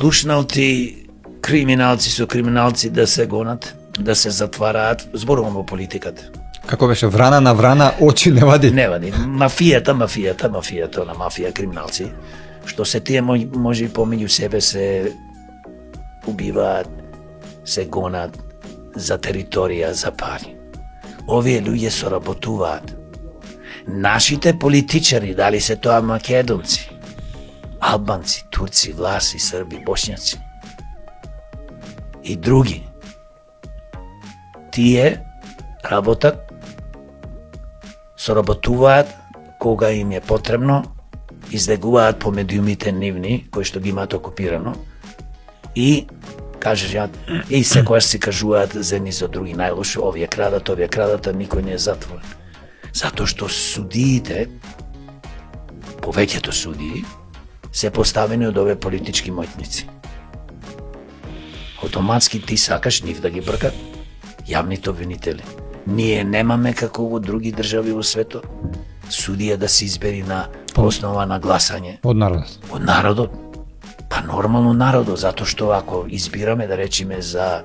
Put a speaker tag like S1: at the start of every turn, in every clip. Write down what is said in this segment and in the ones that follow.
S1: Слушналци, криминалци со криминалци да се гонат, да се затвараат, зборувам во политиката.
S2: Како беше врана на врана, очи не вади.
S1: Не вади. Мафијата, на мафија, криминалци, што се тие може и помеѓу себе се убиваат, се гонат за територија, за пари. Овие луѓе соработуваат. Нашите политичари, дали се тоа македонци, албанци, турци, власи, срби, бошњаци и други, тие работат, соработуваат кога им е потребно, издегуваат по медиумите нивни, кои што ги имаат окупирано, и кажат, и секојаш си кажуваат за едни за други најлошо, овие крадат, а никој не е затворен. Затоа што судиите, повеќето судии, се поставени од овие политички моќници. Автоматски ти сакаш нив да ги бркат, јавните обвинители. Ние немаме како во други држави во светот судија да се избери на основа на гласање.
S2: Од народот.
S1: Од народот. Па нормално народот, затоа што ако избираме, да речеме, за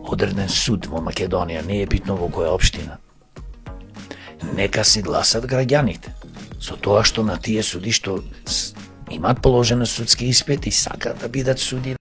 S1: одреден суд во Македонија, не е битно во која општина, нека си гласат граѓаните. Со тоа што на тие суди што имаат положено судски испит и сакаат да бидат суди